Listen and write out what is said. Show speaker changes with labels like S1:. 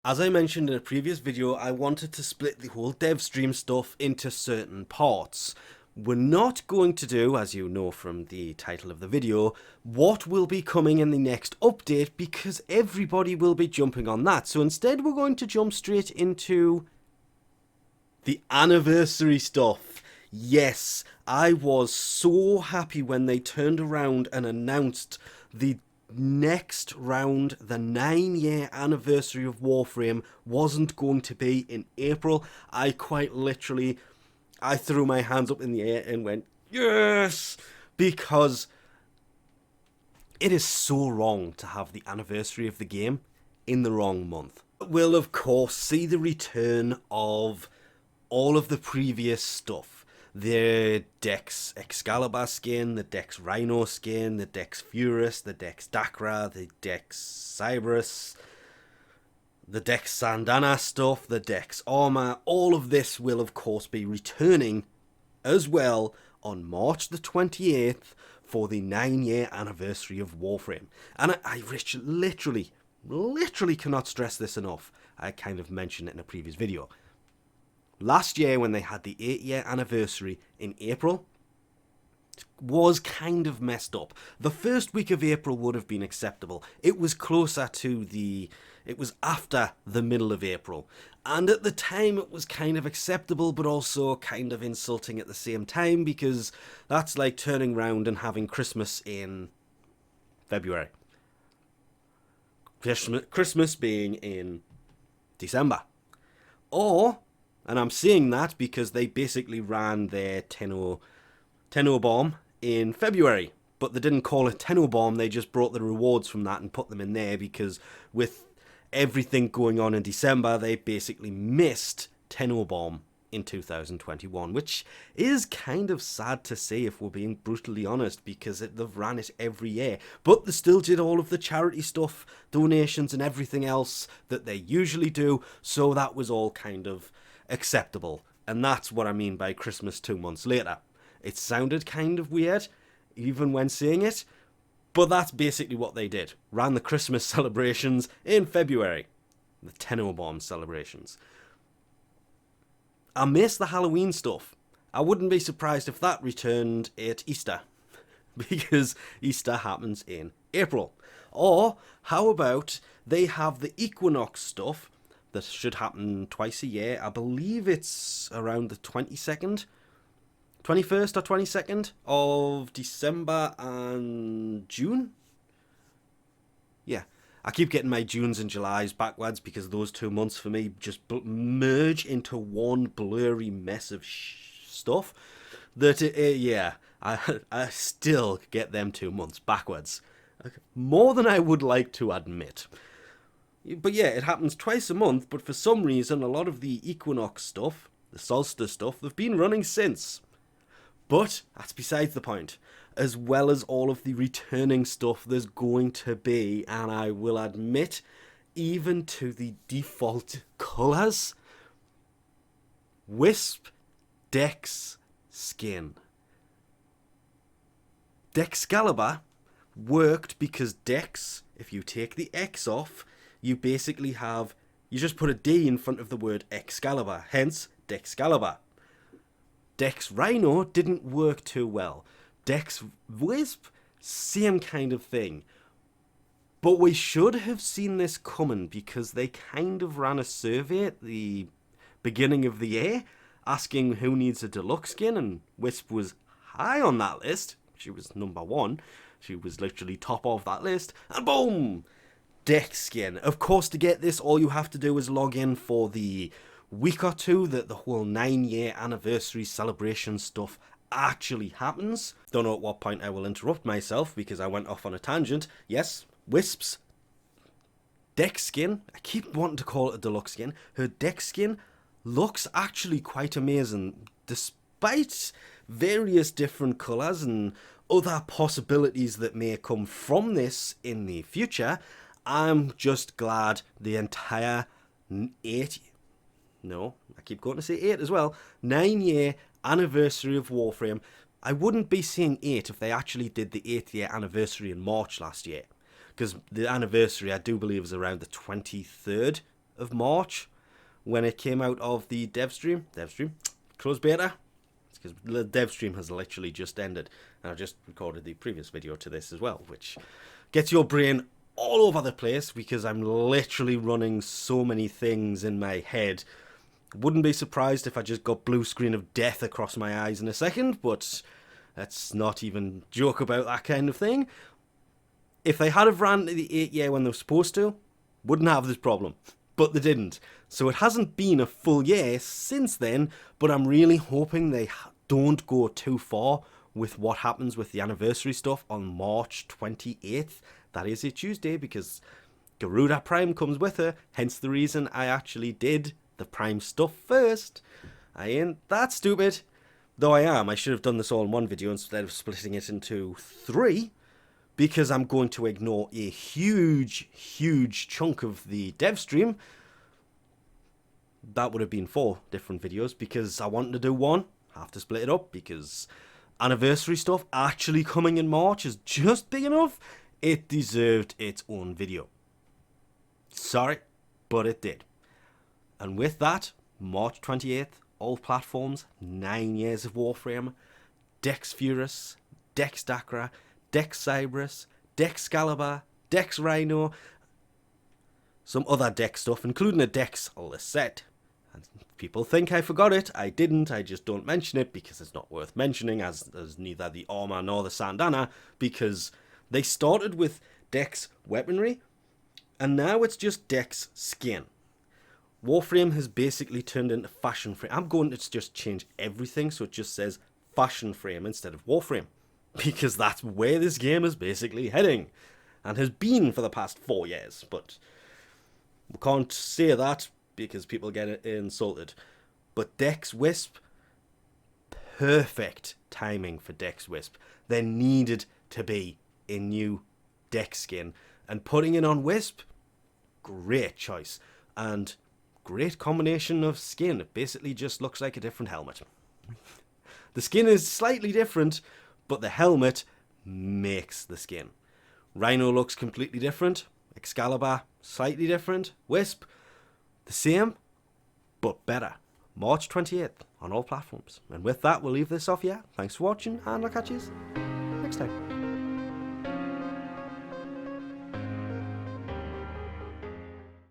S1: As I mentioned in a previous video, I wanted to split the whole dev stream stuff into certain parts. We're not going to do, as you know from the title of the video, what will be coming in the next update because everybody will be jumping on that. So instead we're going to jump straight into the anniversary stuff. Yes, I was so happy when they turned around and announced the next round, the 9-year anniversary of Warframe, wasn't going to be in April. I quite literally, I threw my hands up in the air and went, yes! Because it is so wrong to have the anniversary of the game in the wrong month. We'll, of course, see the return of all of the previous stuff. The Dex Excalibur skin, the Dex Rhino skin, the Dex Furus, the Dex Dakra, the Dex Cyberus, the Dex Sandana stuff, the Dex Armor. All of this will, of course, be returning as well on March the 28th for the 9-year anniversary of Warframe. And I literally cannot stress this enough. I kind of mentioned it in a previous video. Last year, when they had the 8-year anniversary in April, was kind of messed up. The first week of April would have been acceptable. It was closer to it was after the middle of April. And at the time, it was kind of acceptable, but also kind of insulting at the same time, because that's like turning round and having Christmas in February. Christmas being in December. Or, and I'm saying that because they basically ran their Tenno bomb in February, but they didn't call it Tenno bomb, they just brought the rewards from that and put them in there, because with everything going on in December, they basically missed Tenno bomb in 2021, which is kind of sad to say if we're being brutally honest, because they've ran it every year, but they still did all of the charity stuff, donations and everything else that they usually do, so that was all kind of acceptable. And that's what I mean by Christmas 2 months later. It sounded kind of weird, even when saying it, but that's basically what they did. Ran the Christmas celebrations in February. The Tenno bomb celebrations. I miss the Halloween stuff. I wouldn't be surprised if that returned at Easter, because Easter happens in April. Or, how about they have the Equinox stuff that should happen twice a year. I believe it's around the 21st or 22nd of December and June. Yeah, I keep getting my Junes and Julys backwards because those 2 months for me just merge into one blurry mess of stuff. That, yeah, I still get them 2 months backwards. More than I would like to admit. But yeah, it happens twice a month, but for some reason, a lot of the Equinox stuff, the Solstice stuff, they've been running since. But that's besides the point. As well as all of the returning stuff there's going to be, and I will admit, even to the default colours, Wisp Dex skin. Dexcalibur worked because Dex, if you take the X off, you basically have, you just put a D in front of the word Excalibur, hence Dexcalibur. Dex Rhino didn't work too well. Dex Wisp, same kind of thing. But we should have seen this coming because they kind of ran a survey at the beginning of the year asking who needs a deluxe skin, and Wisp was high on that list. She was number 1. She was literally top of that list, and boom! Dex skin. Of course, to get this, all you have to do is log in for the week or two that the whole 9-year anniversary celebration stuff actually happens. Don't know at what point I will interrupt myself because I went off on a tangent. Yes, Wisp's Dex skin, I keep wanting to call it a deluxe skin, her Dex skin looks actually quite amazing, despite various different colours and other possibilities that may come from this in the future. I'm just glad the entire 9-year anniversary of Warframe. I wouldn't be saying 8 if they actually did the 8th-year anniversary in March last year, because the anniversary I do believe is around the 23rd of March when it came out of the dev stream, closed beta. It's because the dev stream has literally just ended, and I've just recorded the previous video to this as well, which gets your brain all over the place because I'm literally running so many things in my head. Wouldn't be surprised if I just got blue screen of death across my eyes in a second, but let's not even joke about that kind of thing. If they had have ran the 8 year when they were supposed to, wouldn't have this problem. But they didn't. So it hasn't been a full year since then, but I'm really hoping they don't go too far with what happens with the anniversary stuff on March 28th. That is a Tuesday because Garuda Prime comes with her, hence the reason I actually did the Prime stuff first. I ain't that stupid. Though I am. I should have done this all in one video instead of splitting it into 3. Because I'm going to ignore a huge chunk of the dev stream. That would have been 4 different videos because I wanted to do one. Have to split it up because anniversary stuff actually coming in March is just big enough. It deserved its own video. Sorry, but it did. And with that, March 28th, all platforms, 9 years of Warframe, Dex Furus, Dex Dacra, Dex Cyberus, Dex Excalibur, Dex Rhino, some other Dex stuff, including a Dex set. And people think I forgot it. I didn't. I just don't mention it because it's not worth mentioning, as neither the armor nor the Sandana, because they started with Dex weaponry, and now it's just Dex skin. Warframe has basically turned into Fashion Frame. I'm going to just change everything so it just says Fashion Frame instead of Warframe. Because that's where this game is basically heading. And has been for the past 4 years. But we can't say that because people get insulted. But Dex Wisp, perfect timing for Dex Wisp. There needed to be a new Dex skin. And putting it on Wisp, great choice. And great combination of skin. It basically just looks like a different helmet. The skin is slightly different, but the helmet makes the skin. Rhino looks completely different. Excalibur, slightly different. Wisp, the same, but better. March 28th on all platforms. And with that, we'll leave this off here. Thanks for watching, and I'll catch you next time.